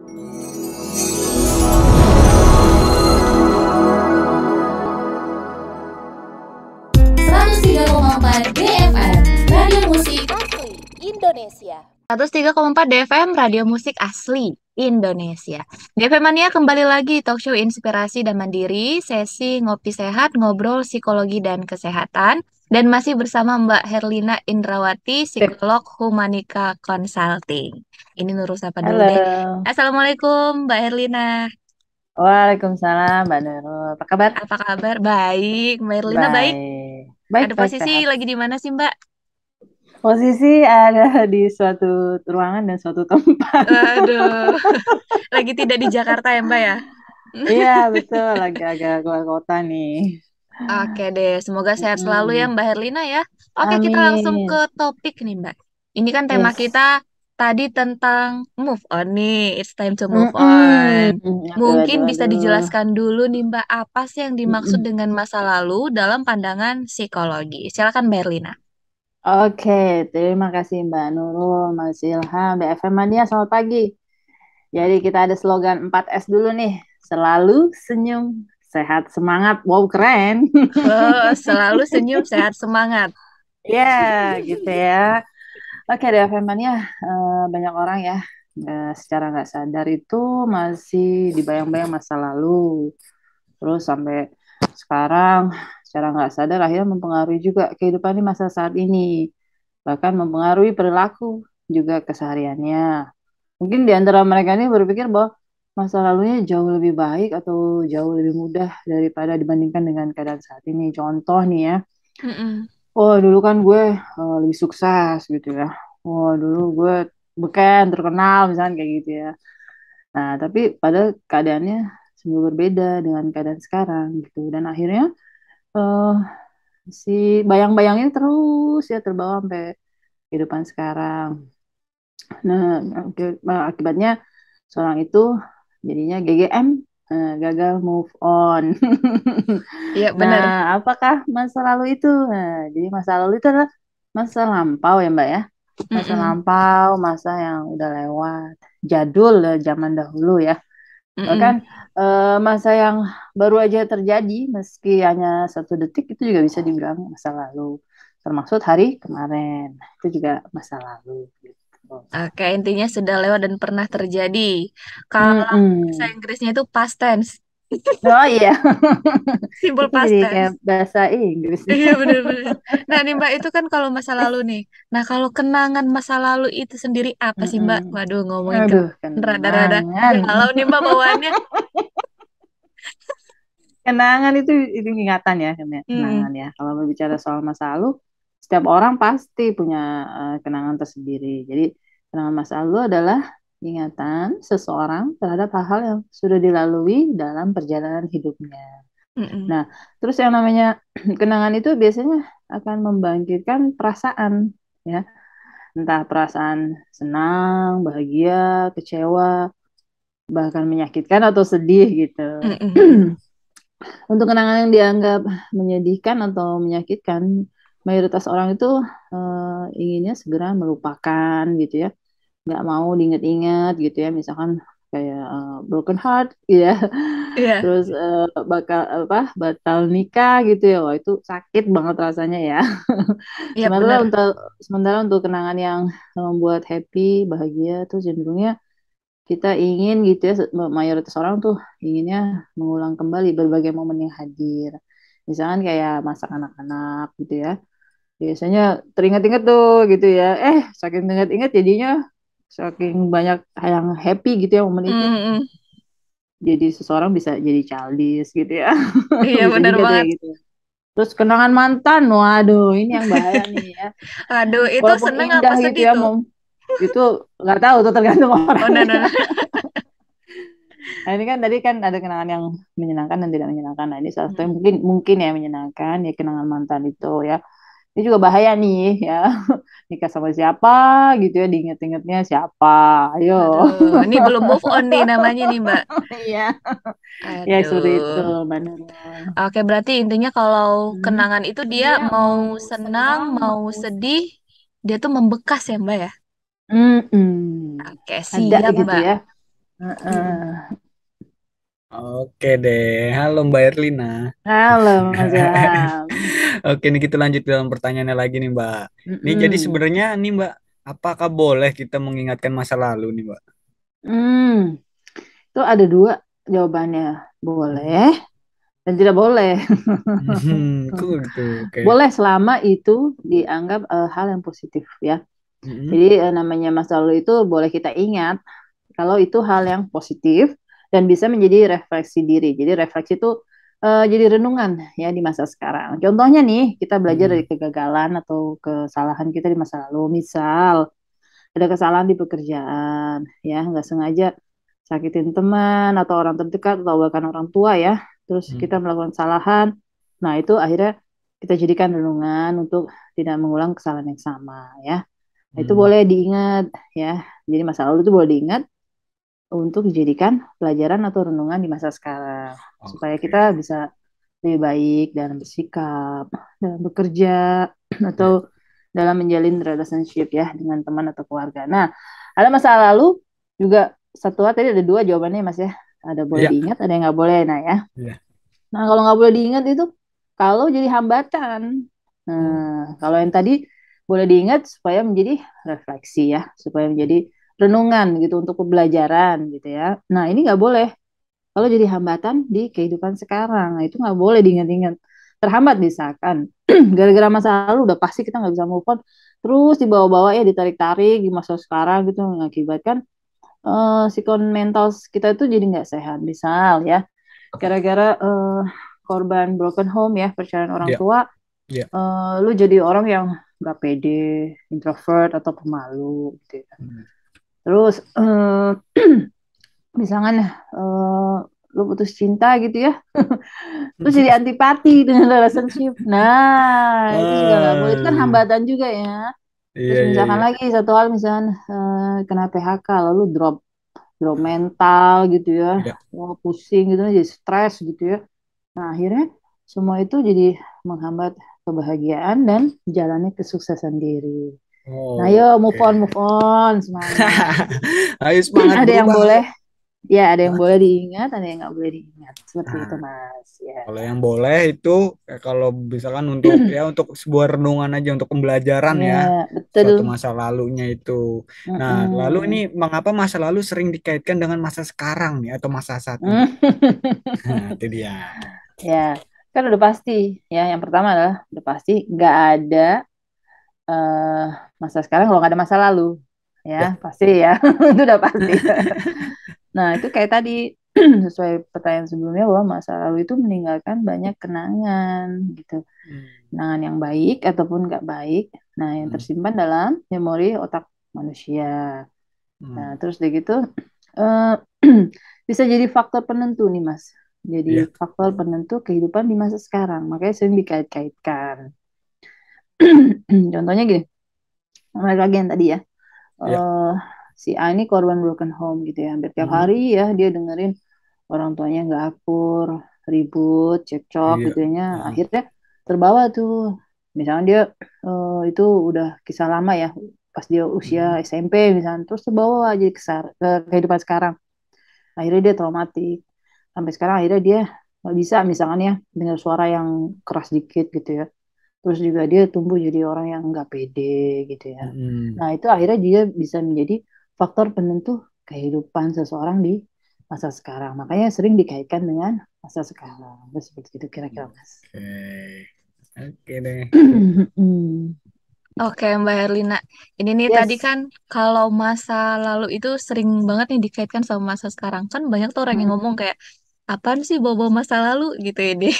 DFM Radio Musik Asli Indonesia. 103,4 DFM Radio Musik Asli Indonesia. DFM Mania kembali lagi talk show inspirasi dan mandiri, sesi ngopi sehat, ngobrol psikologi dan kesehatan. Dan masih bersama Mbak Herlina Indrawati, psikolog Humanika Consulting. Ini Nurul Sapa dulu deh. Halo. Assalamualaikum Mbak Herlina. Waalaikumsalam Mbak Nurul. Apa kabar? Apa kabar? Baik, Mbak Herlina baik. Baik, Ada baik, posisi sehat. lagi di mana sih Mbak? Posisi ada di suatu ruangan dan suatu tempat. Aduh, lagi tidak di Jakarta ya Mbak ya? Iya, betul. Lagi agak keluar kota nih. Oke deh, semoga sehat selalu ya Mbak Herlina ya. Oke, kita langsung Amin. ke topik nih Mbak. Ini kan tema Yes. kita tadi tentang move on nih, it's time to move Mm-mm. on. Aduh, Mungkin aduh, bisa aduh. dijelaskan dulu nih Mbak, apa sih yang dimaksud Mm-mm. dengan masa lalu dalam pandangan psikologi? Silakan Mbak Herlina. Oke, terima kasih Mbak Nurul, Mas Ilham, BFM Mania, selamat pagi. Jadi kita ada slogan 4S dulu nih. Selalu senyum, sehat, semangat. Wow, keren. Oh, selalu senyum, sehat, semangat. Ya, gitu ya. Oke deh, Feman ya, banyak orang ya secara nggak sadar itu masih dibayang-bayang masa lalu, terus sampai sekarang secara nggak sadar akhirnya mempengaruhi juga kehidupan di masa saat ini, bahkan mempengaruhi perilaku juga kesehariannya. Mungkin di antara mereka ini berpikir bahwa masa lalunya jauh lebih baik atau jauh lebih mudah daripada dibandingkan dengan keadaan saat ini. Contoh nih ya, Mm-mm. oh dulu kan gue lebih sukses gitu ya. Oh dulu gue beken terkenal misalnya kayak gitu ya. Nah tapi pada keadaannya sungguh berbeda dengan keadaan sekarang gitu. Dan akhirnya eh si bayang-bayang ini terus ya terbawa sampai kehidupan sekarang. Nah akibatnya seorang itu jadinya GGM, gagal move on. Iya Nah, benar. apakah masa lalu itu? Nah, jadi masa lalu itu adalah masa lampau ya Mbak ya. Masa Mm-mm. lampau, masa yang udah lewat, jadul zaman dahulu ya. Bahkan Mm-mm. masa yang baru aja terjadi, meski hanya 1 detik itu juga bisa dibilang masa lalu. Termasuk hari kemarin, itu juga masa lalu. Gitu. Oke, intinya sudah lewat dan pernah terjadi. Kalau bahasa Mm-mm. Inggrisnya itu past tense. Oh iya, Simple itu past jadi kayak tense. bahasa Inggris nih. Iya benar-benar. Nah nih Mbak itu kan kalau masa lalu nih. Nah kalau kenangan masa lalu itu sendiri apa sih Mbak? Mm-mm. Waduh ngomongin Aduh, kenangan rada-rada kenangan. galau nih Mbak bawaannya. Kenangan itu ingatan ya, Hmm. kenangan ya. Kalau berbicara soal masa lalu, setiap orang pasti punya kenangan tersendiri. Jadi, kenangan masa lalu adalah ingatan seseorang terhadap hal-hal yang sudah dilalui dalam perjalanan hidupnya. Mm-mm. Nah, terus yang namanya kenangan itu biasanya akan membangkitkan perasaan, ya. Entah perasaan senang, bahagia, kecewa, bahkan menyakitkan atau sedih gitu. Mm-mm. Untuk kenangan yang dianggap menyedihkan atau menyakitkan, mayoritas orang itu inginnya segera melupakan gitu ya, nggak mau diingat-ingat gitu ya, misalkan kayak broken heart gitu ya, Iya, terus bakal apa batal nikah gitu ya, wah itu sakit banget rasanya ya. iya Sementara benar. untuk kenangan yang membuat happy, bahagia tuh cenderungnya kita ingin gitu ya, mayoritas orang tuh inginnya mengulang kembali berbagai momen yang hadir. Misalkan kayak masa anak-anak gitu ya. Biasanya teringat-ingat tuh gitu ya. Saking ingat-ingat jadinya saking banyak yang happy gitu ya momen itu. Mm-mm. Jadi seseorang bisa jadi childish gitu ya. Iya Bisa benar juga tuh banget. kayak gitu. Terus kenangan mantan, waduh ini yang bahaya nih ya. Aduh, itu Walaupun seneng indah apa gitu sedih ya, tuh? mau itu nggak tahu tuh tergantung Oh, no, orangnya. no, no. Nah, ini kan tadi kan ada kenangan yang menyenangkan dan tidak menyenangkan. Nah, ini salah satu yang Mm. mungkin mungkin ya menyenangkan ya, kenangan mantan itu ya. Ini juga bahaya nih ya. Nikah sama siapa gitu ya, diinget-ingetnya siapa. Ayo. Aduh, ini belum move on nih namanya nih, Mbak. Iya. Ya seperti itu, Aduh. Mbak Nurul. Oke, berarti intinya kalau Hmm. kenangan itu dia mau senang, mau sedih, dia tuh membekas ya, Mbak ya? Mm-mm. Oke, Ada siap, gitu Mbak. ya. Heeh. Oke deh, halo Mbak Erlina. Halo Mas Ilham. Oke, ini kita lanjut dalam pertanyaannya lagi nih Mbak. Ini jadi Mm-mm. sebenarnya nih Mbak, apakah boleh kita mengingatkan masa lalu nih Mbak? Hmm, itu ada dua jawabannya. Mhm. Boleh dan tidak boleh. Kok gitu, oke. Boleh selama itu dianggap hal yang positif ya. Mhm. Jadi namanya masa lalu itu boleh kita ingat kalau itu hal yang positif dan bisa menjadi refleksi diri. Jadi refleksi itu jadi renungan ya di masa sekarang. Contohnya nih, kita belajar dari Mhm. kegagalan atau kesalahan kita di masa lalu. Misal ada kesalahan di pekerjaan, ya nggak sengaja sakitin teman atau orang terdekat atau bahkan orang tua ya. Terus kita Mhm. melakukan kesalahan. Nah, itu akhirnya kita jadikan renungan untuk tidak mengulang kesalahan yang sama ya. Nah, itu Mhm. boleh diingat ya. Jadi masa lalu itu boleh diingat untuk dijadikan pelajaran atau renungan di masa sekarang supaya kita Oke. bisa lebih baik dalam bersikap, dalam bekerja, atau Ya. dalam menjalin relationship ya dengan teman atau keluarga. Nah, ada masa lalu juga satu hal tadi ada dua jawabannya Mas ya. Ada boleh Iya. diingat, ada yang nggak boleh. Nah ya. Iya. Nah kalau nggak boleh diingat itu kalau jadi hambatan. Oh. Nah kalau yang tadi boleh diingat supaya menjadi refleksi ya, supaya menjadi renungan gitu untuk pembelajaran gitu ya. Nah ini nggak boleh kalau jadi hambatan di kehidupan sekarang. Nah, itu nggak boleh diingat-ingat. Terhambat misalkan gara-gara masa lalu udah pasti kita nggak bisa move on terus dibawa-bawa ya ditarik-tarik di masa sekarang gitu mengakibatkan sikon mental kita itu jadi nggak sehat. Misal ya gara-gara korban broken home ya perceraian orang Iya. tua, Iya. lu jadi orang yang nggak pede, introvert atau pemalu gitu ya. Mhm. Terus misalkan lu putus cinta gitu ya, terus jadi antipati dengan relationship. Nah, itu juga nggak boleh. Itu kan Ah, hambatan juga ya. iya Terus iya misalkan iya. lagi satu hal, misalkan kena PHK, lalu drop drop mental gitu ya, Iya. wah pusing gitu, jadi stres gitu ya. Nah, akhirnya semua itu jadi menghambat kebahagiaan dan jalannya kesuksesan diri. Nah, ayo Oke. move on, semangat. Ayo semangat Ada yang berubah. boleh, Ayo. ya ada yang Hah? boleh diingat, ada yang nggak boleh diingat. Seperti itu, Nah, Mas. Ya. kalau yang boleh itu kalau misalkan untuk ya untuk sebuah renungan aja untuk pembelajaran ya Ya, suatu betul. masa lalunya itu. Nah, lalu ini Mm-mm. mengapa masa lalu sering dikaitkan dengan masa sekarang nih atau masa saat ini? Mm. Nah, itu dia. Ya, kan udah pasti. Ya, yang pertama adalah udah pasti nggak ada eh, masa sekarang kalau nggak ada masa lalu. Ya, Ya. pasti ya. Itu udah pasti. Nah, itu kayak tadi sesuai pertanyaan sebelumnya bahwa masa lalu itu meninggalkan banyak kenangan gitu. Hmm. Kenangan yang baik ataupun nggak baik. Nah, yang Hmm. tersimpan dalam memori otak manusia. Nah, Hmm. terus udah gitu eh, bisa jadi faktor penentu nih, Mas. Jadi Ya. faktor penentu kehidupan di masa sekarang. Makanya sering dikait-kaitkan. Contohnya gini, balik lagi yang tadi ya. Ya. eh si A ini korban broken home gitu ya. Hampir tiap Hmm. hari ya dia dengerin orang tuanya nggak akur, ribut, cekcok Iya. gitu ya. Ah. Akhirnya terbawa tuh. Misalnya dia itu udah kisah lama ya, pas dia usia Hmm. SMP misalnya, terus terbawa aja ke kehidupan sekarang. Akhirnya dia traumatik. Sampai sekarang akhirnya dia nggak bisa misalnya ya dengar suara yang keras dikit gitu ya. Terus juga dia tumbuh jadi orang yang nggak pede gitu ya. Hmm. Nah itu akhirnya dia bisa menjadi faktor penentu kehidupan seseorang di masa sekarang. Makanya sering dikaitkan dengan masa sekarang. Terus seperti itu kira-kira Mas. Oke. Oke deh. Hmm. Oke, Mbak Herlina. Ini nih tadi Yes. kan kalau masa lalu itu sering banget nih dikaitkan sama masa sekarang. Kan banyak tuh orang yang ngomong kayak, apaan sih bawa-bawa masa lalu gitu ya deh.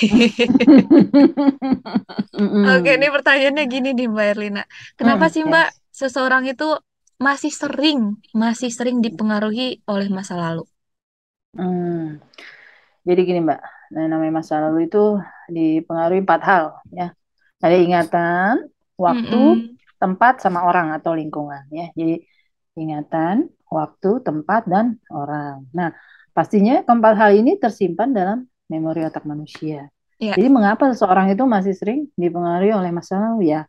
Oke, ini Mm-mm. pertanyaannya gini nih Mbak Herlina. Kenapa sih Mbak Yes. seseorang itu masih sering, masih sering dipengaruhi oleh masa lalu? Hmm. Jadi gini Mbak, nah, namanya masa lalu itu dipengaruhi 4 hal ya. Ada ingatan, waktu, Mm-mm. tempat, sama orang atau lingkungan ya. Jadi ingatan, waktu, tempat, dan orang. Nah, pastinya keempat hal ini tersimpan dalam memori otak manusia. Ya. Jadi mengapa seseorang itu masih sering dipengaruhi oleh masa lalu ya?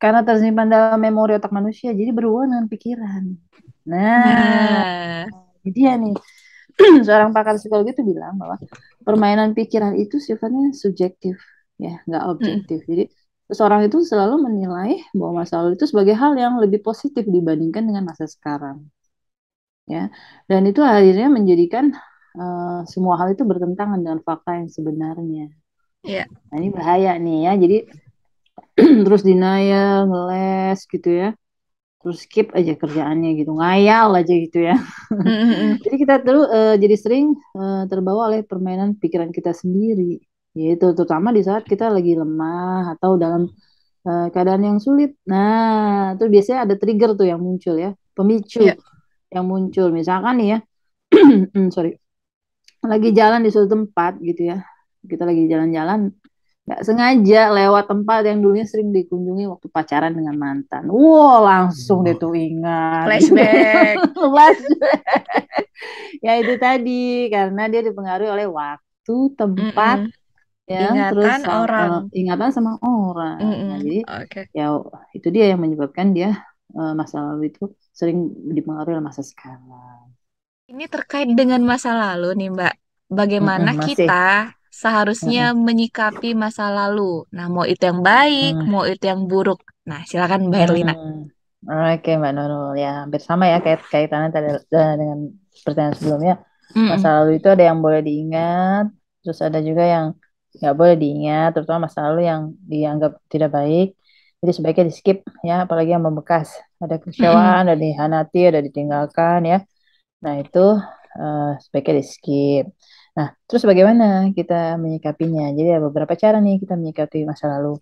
Karena tersimpan dalam memori otak manusia, jadi berhubungan dengan pikiran. Nah, Nah, ini dia nih. seorang pakar psikologi itu bilang bahwa permainan pikiran itu sifatnya subjektif, ya, nggak Mm-mm. objektif. Jadi seseorang itu selalu menilai bahwa masa lalu itu sebagai hal yang lebih positif dibandingkan dengan masa sekarang, ya. Dan itu akhirnya menjadikan semua hal itu bertentangan dengan fakta yang sebenarnya. Iya. Nah, ini bahaya nih ya. Jadi terus denial, ngeles gitu ya. Terus skip aja kerjaannya gitu, ngayal aja gitu ya. Mm-mm. Jadi kita tuh jadi sering terbawa oleh permainan pikiran kita sendiri, yaitu terutama di saat kita lagi lemah atau dalam keadaan yang sulit. Nah, itu biasanya ada trigger tuh yang muncul ya, pemicu Iya. yang muncul. Misalkan nih ya, sorry, lagi jalan di suatu tempat gitu ya, kita lagi jalan-jalan, nggak sengaja lewat tempat yang dulunya sering dikunjungi waktu pacaran dengan mantan. Wow, langsung deh Oh. tuh ingat. Flashback. Flashback. Ya itu tadi, karena dia dipengaruhi oleh waktu, tempat, Mm-mm. ya, terus Ingatan orang. ingatan sama orang. Nah, Mm-mm. jadi Oke. ya itu dia yang menyebabkan dia masa lalu itu sering dipengaruhi oleh masa sekarang. Ini terkait dengan masa lalu nih, Mbak. Bagaimana Masih. kita seharusnya Mm-mm. menyikapi masa lalu? Nah, mau itu yang baik, Mm. mau itu yang buruk. Nah, silakan Mbak Erlina. Oke, Mbak Nurul, ya hampir sama ya kaitannya tadi dengan pertanyaan sebelumnya. Masa Mm-mm. lalu itu ada yang boleh diingat, terus ada juga yang nggak boleh diingat, terutama masa lalu yang dianggap tidak baik. Jadi sebaiknya di skip ya, apalagi yang membekas. Ada Mm-mm. kekecewaan, ada dihianati, ada ditinggalkan ya. Nah itu sebaiknya di skip. Nah, terus bagaimana kita menyikapinya? Jadi ada beberapa cara nih kita menyikapi masa lalu.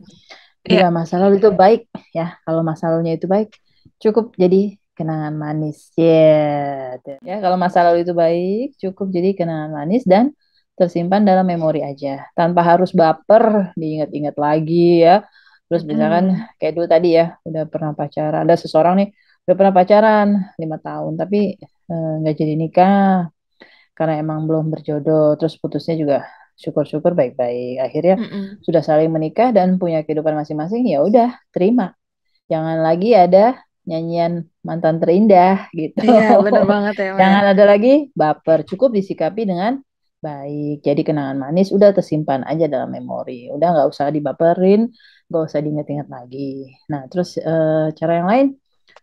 Iya. Bila masa lalu itu baik, ya, kalau masa lalunya itu baik, cukup jadi kenangan manis. Ya, kalau masa lalu itu baik, cukup jadi kenangan manis dan tersimpan dalam memori aja, tanpa harus baper, diingat-ingat lagi ya. Terus misalkan Mm-mm. kayak dulu tadi ya, udah pernah pacaran, ada seseorang nih udah pernah pacaran 5 tahun, tapi nggak jadi nikah karena emang belum berjodoh. Terus putusnya juga syukur-syukur baik-baik. Akhirnya Mm-mm. sudah saling menikah dan punya kehidupan masing-masing, ya udah terima. Jangan lagi ada nyanyian mantan terindah gitu. Iya, bener banget ya, Mbak ya. Jangan ada lagi baper, cukup disikapi dengan baik. Jadi kenangan manis udah tersimpan aja dalam memori. Udah nggak usah dibaperin, nggak usah diingat-ingat lagi. Nah, terus cara yang lain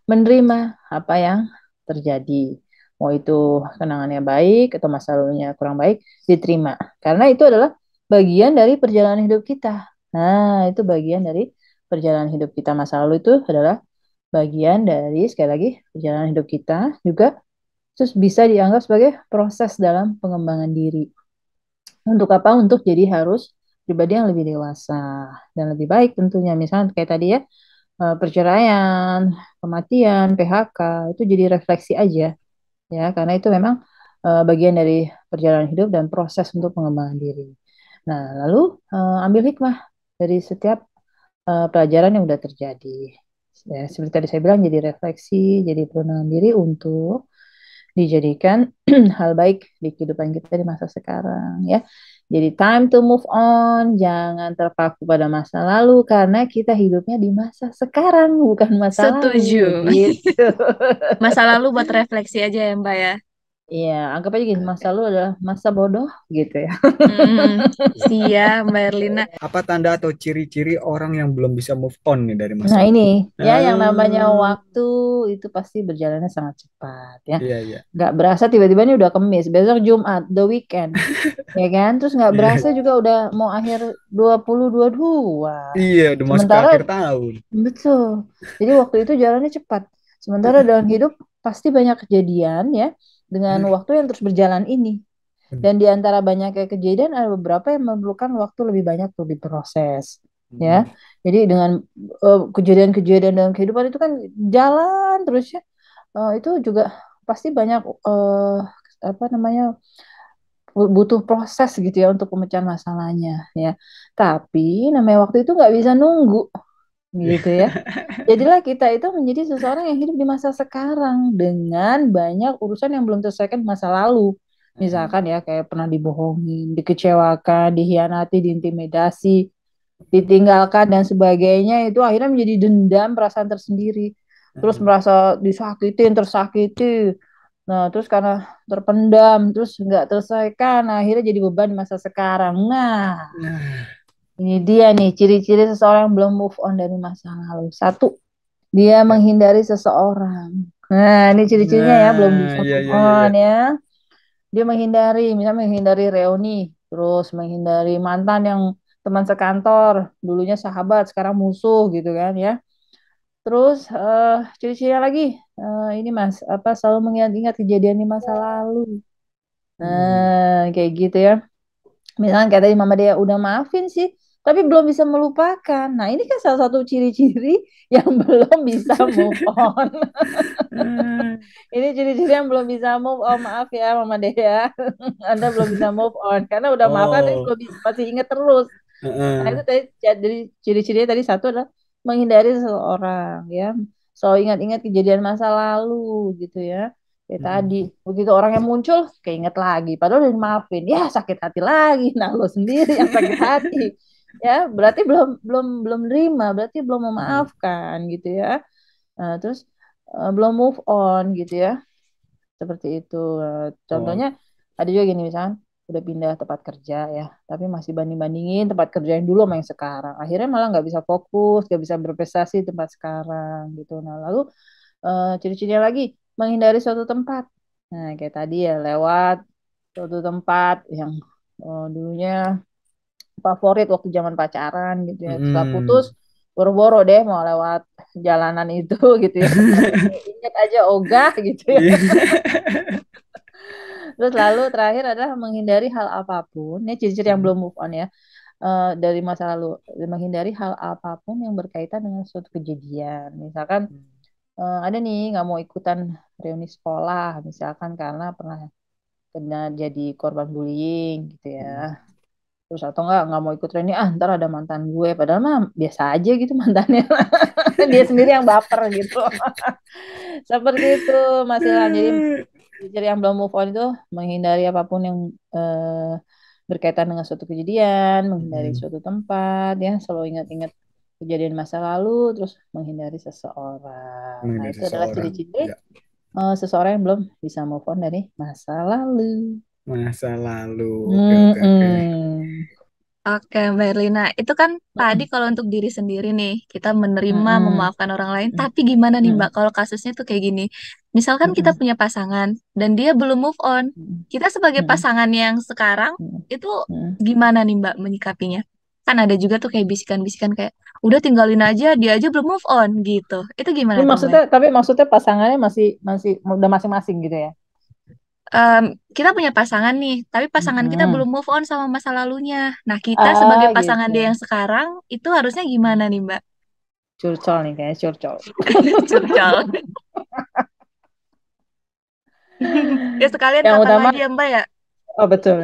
menerima apa yang terjadi. Mau itu kenangannya baik atau masa lalunya kurang baik, diterima. Karena itu adalah bagian dari perjalanan hidup kita. Nah, itu bagian dari perjalanan hidup kita. Masa lalu itu adalah bagian dari, sekali lagi, perjalanan hidup kita juga. Terus bisa dianggap sebagai proses dalam pengembangan diri. Untuk apa? Untuk jadi harus pribadi yang lebih dewasa dan lebih baik tentunya. Misalnya kayak tadi ya, perceraian, kematian, PHK, itu jadi refleksi aja ya, karena itu memang bagian dari perjalanan hidup dan proses untuk pengembangan diri. Nah, lalu ambil hikmah dari setiap pelajaran yang udah terjadi. Ya, seperti tadi saya bilang, jadi refleksi, jadi pengembangan diri untuk dijadikan hal baik di kehidupan kita di masa sekarang ya. Jadi time to move on, jangan terpaku pada masa lalu karena kita hidupnya di masa sekarang bukan masa lalu Setuju. gitu. Masa lalu buat refleksi aja ya, Mbak ya. Iya, anggap aja gini, masa lalu adalah masa bodoh gitu ya. Mm-mm. Siap, Mbak Erlina. Apa tanda atau ciri-ciri orang yang belum bisa move on nih dari masa Nah lalu? ini ya yang namanya Eh, waktu itu pasti berjalannya sangat cepat ya. iya iya Nggak berasa tiba-tiba ini udah Kamis, besok Jumat, the weekend. Ya kan? Terus nggak berasa iya juga udah mau akhir 2022. iya udah masuk ke Sementara akhir tahun. betul. Jadi waktu itu jalannya cepat. Sementara dalam hidup pasti banyak kejadian ya dengan waktu yang terus berjalan ini. Dan di antara banyaknya kejadian ada beberapa yang memerlukan waktu lebih banyak untuk diproses. Ya. Jadi dengan kejadian-kejadian dalam kehidupan itu kan jalan terus ya. Itu juga pasti banyak apa namanya butuh proses gitu ya untuk pemecahan masalahnya ya. Tapi namanya waktu itu nggak bisa nunggu gitu ya. Jadilah kita itu menjadi seseorang yang hidup di masa sekarang dengan banyak urusan yang belum terselesaikan di masa lalu. Misalkan ya kayak pernah dibohongin, dikecewakan, dihianati, diintimidasi, ditinggalkan dan sebagainya, itu akhirnya menjadi dendam, perasaan tersendiri. Terus merasa disakitin, tersakiti, Nah, terus karena terpendam, terus nggak terselesaikan, nah, akhirnya jadi beban di masa sekarang. Nah, Nah, ini dia nih ciri-ciri seseorang yang belum move on dari masa lalu. Satu, dia ya. menghindari seseorang. Nah, ini ciri-cirinya ya, belum Nah, bisa iya move iya iya iya. on ya. Dia menghindari, misalnya menghindari reuni, terus menghindari mantan yang teman sekantor, dulunya sahabat, sekarang musuh gitu kan ya. Terus ciri-cirinya lagi, ini Mas, apa selalu mengingat-ingat kejadian di masa lalu. Hmm. Kayak gitu ya. Misalnya kayak tadi Mama Dea udah maafin sih, tapi belum bisa melupakan. Nah, ini kan salah satu ciri-ciri yang belum bisa move on. Hmm. Ini ciri-ciri yang belum bisa move on. Maaf ya Mama Dea. Anda belum bisa move on karena udah maafkan tapi Oh, belum masih ingat terus. Nah, itu heeh. tadi jadi ciri-cirinya tadi satu adalah menghindari seseorang ya. Selalu ingat-ingat kejadian masa lalu gitu ya. Kayak tadi, Hmm. begitu orang yang muncul, keinget lagi. Padahal udah dimaafin, ya sakit hati lagi. Nah, lo sendiri yang sakit hati. Ya, berarti belum belum belum nerima, berarti belum Hmm. memaafkan gitu ya. Nah, terus belum move on gitu ya. Seperti itu. Oh, Contohnya ada juga gini misalnya udah pindah tempat kerja ya, tapi masih banding-bandingin tempat kerja yang dulu sama yang sekarang. Akhirnya malah nggak bisa fokus, nggak bisa berprestasi di tempat sekarang gitu. Nah, lalu ciri-cirinya lagi menghindari suatu tempat. Nah, kayak tadi ya lewat suatu tempat yang dulunya favorit waktu zaman pacaran gitu ya. Setelah putus, hmm. boro-boro deh mau lewat jalanan itu gitu ya. Tapi ingat aja ogah gitu ya. Iya. Terus lalu terakhir adalah menghindari hal apapun. Ini ciri-ciri yang belum move on ya. Dari masa lalu. Menghindari hal apapun yang berkaitan dengan suatu kejadian. Misalkan ada nih nggak mau ikutan reuni sekolah. Misalkan karena pernah kena jadi korban bullying gitu ya. Terus atau nggak mau ikut reuni, ah ntar ada mantan gue. Padahal mah biasa aja gitu mantannya. Dia sendiri yang baper gitu. Seperti itu Mas Ilham. Jadi ciri yang belum move on itu menghindari apapun yang berkaitan dengan suatu kejadian, menghindari Hmm. suatu tempat, ya selalu ingat-ingat kejadian masa lalu, terus menghindari seseorang. Nah, Dari itu adalah seseorang. ciri-ciri Ya, seseorang yang belum bisa move on dari masa lalu. masa lalu. Oke oke oke. Mm-mm. Oke, Mbak Erlina, itu kan tadi Mm-mm. kalau untuk diri sendiri nih, kita menerima, Mm-mm. memaafkan orang lain. Tapi gimana nih Mbak, Mm-mm. kalau kasusnya tuh kayak gini? Misalkan kita Mm-mm. punya pasangan dan dia belum move on, kita sebagai Mm-mm. pasangan yang sekarang itu Mm-mm. gimana nih Mbak menyikapinya? Kan ada juga tuh kayak bisikan-bisikan kayak, udah tinggalin aja, dia aja belum move on gitu. Itu gimana Ini tuh Mbak? maksudnya, tapi maksudnya pasangannya masih masih udah masing-masing gitu ya? Em, kita punya pasangan nih, tapi pasangan kita belum Mm-mm. move on sama masa lalunya. Nah, kita sebagai Ah pasangan gitu. dia yang sekarang, itu harusnya gimana nih Mbak? Curcol nih kayaknya curcol. Curcol. Ya sekalian Yang kakak utama, aja Mbak ya. oh betul.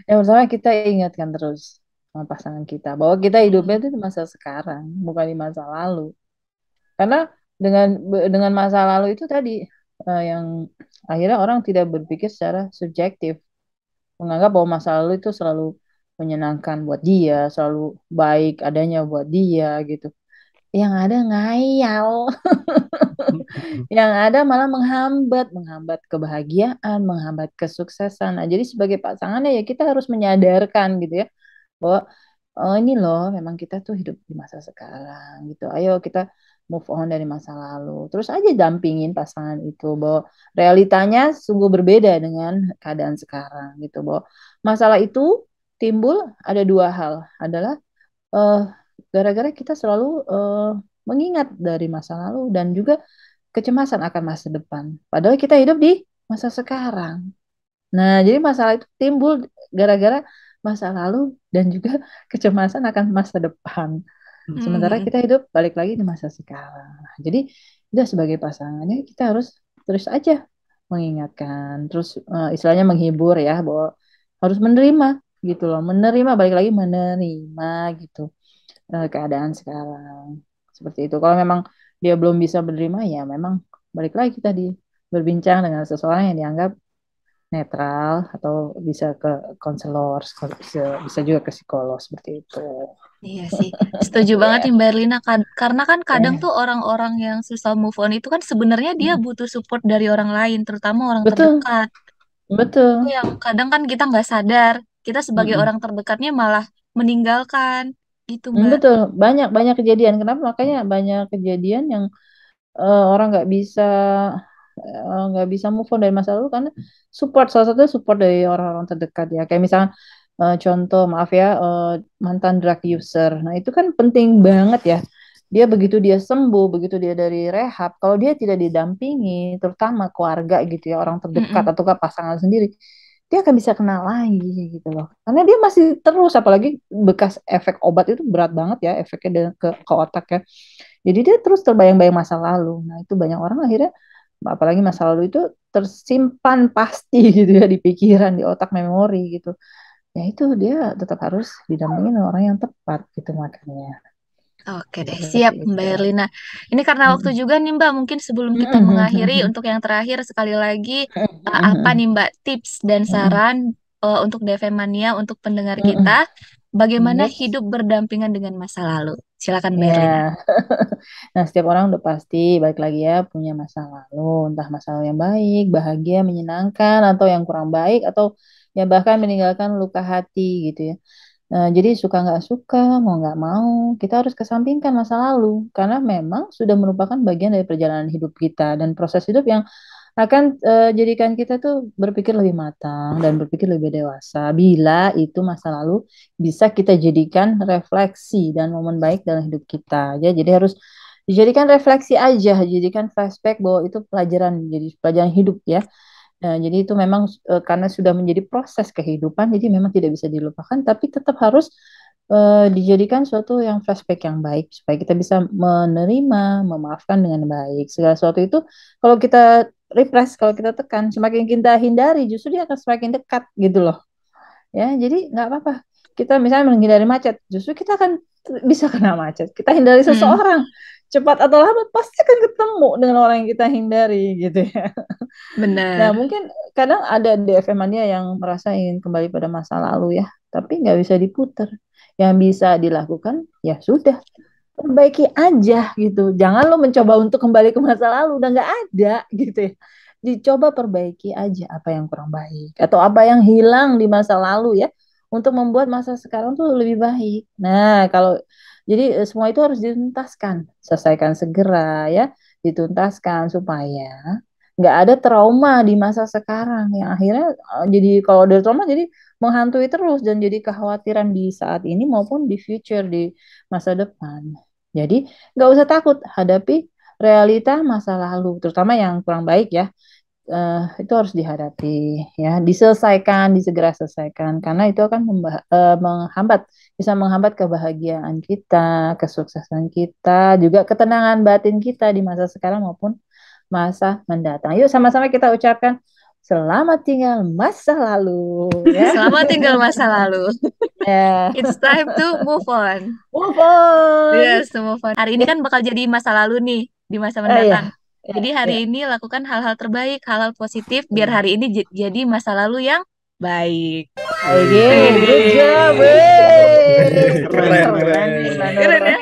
Yang utama kita ingatkan terus sama pasangan kita bahwa kita hidupnya Mm-mm. itu di masa sekarang, bukan di masa lalu. Karena dengan masa lalu itu tadi yang akhirnya orang tidak berpikir secara subjektif, menganggap bahwa masa lalu itu selalu menyenangkan buat dia, selalu baik adanya buat dia gitu. Yang ada ngayal. Yang ada malah menghambat kebahagiaan, menghambat kesuksesan. Nah, jadi sebagai pasangannya ya kita harus menyadarkan gitu ya bahwa oh ini loh memang kita tuh hidup di masa sekarang gitu. Ayo kita move on dari masa lalu. Terus aja dampingin pasangan itu bahwa realitanya sungguh berbeda dengan keadaan sekarang gitu. Bahwa masalah itu timbul ada dua hal adalah eh, gara-gara kita selalu mengingat dari masa lalu dan juga kecemasan akan masa depan. Padahal kita hidup di masa sekarang. Nah, jadi masalah itu timbul gara-gara masa lalu dan juga kecemasan akan masa depan. Sementara Mm-mm. kita hidup balik lagi di masa sekarang. Nah, jadi kita sebagai pasangannya kita harus terus aja mengingatkan, terus istilahnya menghibur ya bahwa harus menerima gitu loh, menerima balik lagi menerima gitu keadaan sekarang. Seperti itu. Kalau memang dia belum bisa menerima ya memang balik lagi tadi berbincang dengan seseorang yang dianggap netral atau bisa ke konselor, bisa juga ke psikolog seperti itu. Iya sih, setuju banget Ya, nih Mbak Erlina. Karena kan kadang ya. tuh orang-orang yang susah move on itu kan sebenarnya dia butuh support dari orang lain, terutama orang Betul, terdekat. Itu betul. yang kadang kan kita nggak sadar, kita sebagai Mm-mm. orang terdekatnya malah meninggalkan, gitu Mbak. Betul, banyak banyak kejadian. Kenapa? Makanya banyak kejadian yang orang nggak bisa move on dari masa lalu karena support, salah satunya support dari orang-orang terdekat ya. Kayak misalnya contoh, maaf ya, mantan drug user. Nah itu kan penting banget ya. Dia begitu dia sembuh, begitu dia dari rehab, kalau dia tidak didampingi, terutama keluarga gitu ya, orang terdekat Mm-mm. atau pasangan sendiri, dia akan bisa kena lagi gitu loh. Karena dia masih terus, apalagi bekas efek obat itu berat banget ya, efeknya ke otak ya. Jadi dia terus terbayang-bayang masa lalu. Nah, itu banyak orang akhirnya, apalagi masa lalu itu tersimpan pasti gitu ya di pikiran, di otak, memori gitu. Ya itu dia tetap harus didampingin oleh orang yang tepat gitu makanya. Oke deh, siap Seperti Mbak itu. Erlina. Ini karena waktu Mm-mm. juga nih Mbak, mungkin sebelum kita mengakhiri, Mm-mm. untuk yang terakhir sekali lagi, apa Mm-mm. nih Mbak tips dan Mm-mm. saran untuk DFM Mania, untuk pendengar kita, Mm-mm. bagaimana Yes. hidup berdampingan dengan masa lalu? Silakan Mbak Erlina. Ya. Nah, setiap orang udah pasti balik lagi ya punya masa lalu, entah masa lalu yang baik, bahagia, menyenangkan, atau yang kurang baik, atau ya bahkan meninggalkan luka hati gitu ya. Nah, jadi suka nggak suka, mau nggak mau, kita harus kesampingkan masa lalu karena memang sudah merupakan bagian dari perjalanan hidup kita dan proses hidup yang akan jadikan kita tuh berpikir lebih matang dan berpikir lebih dewasa. Bila itu masa lalu bisa kita jadikan refleksi dan momen baik dalam hidup kita. Ya, jadi harus dijadikan refleksi aja, jadikan flashback bahwa itu pelajaran, jadi pelajaran hidup ya. Nah, jadi itu memang karena sudah menjadi proses kehidupan, jadi memang tidak bisa dilupakan, tapi tetap harus dijadikan suatu yang flashback yang baik supaya kita bisa menerima, memaafkan dengan baik. Segala sesuatu itu kalau kita repress, kalau kita tekan, semakin kita hindari, justru dia akan semakin dekat gitu loh. Ya, jadi nggak apa-apa. Kita misalnya menghindari macet, justru kita akan bisa kena macet. Kita hindari Hmm, seseorang, cepat atau lambat pasti akan ketemu dengan orang yang kita hindari gitu ya. Nah, benar. mungkin kadang ada DFM mania yang merasa ingin kembali pada masa lalu ya, tapi nggak bisa diputar. Yang bisa dilakukan ya sudah, perbaiki aja gitu. Jangan lo mencoba untuk kembali ke masa lalu, udah nggak ada gitu ya. Dicoba perbaiki aja apa yang kurang baik atau apa yang hilang di masa lalu ya, untuk membuat masa sekarang tuh lebih baik. Nah, kalau jadi semua itu harus dituntaskan, selesaikan segera ya, dituntaskan supaya nggak ada trauma di masa sekarang yang akhirnya jadi kalau ada trauma jadi menghantui terus dan jadi kekhawatiran di saat ini maupun di future, di masa depan. Jadi nggak usah takut hadapi realita masa lalu, terutama yang kurang baik ya. Itu harus dihadapi, ya, diselesaikan, disegera selesaikan, karena itu akan menghambat, bisa menghambat kebahagiaan kita, kesuksesan kita, juga ketenangan batin kita di masa sekarang maupun masa mendatang. Yuk sama-sama kita ucapkan selamat tinggal masa lalu, ya. Selamat tinggal masa lalu. Ya, It's time to move on. move on. Yes, to move on. Hari ini kan bakal jadi masa lalu nih di masa Ya, mendatang. ya, Jadi hari ya. ini lakukan hal-hal terbaik, hal-hal positif biar Betul. hari ini jadi masa lalu yang baik. Oke, good Widih. job, wey. Wih, Keren, keren, keren nih, keren. Keren Manur. ya?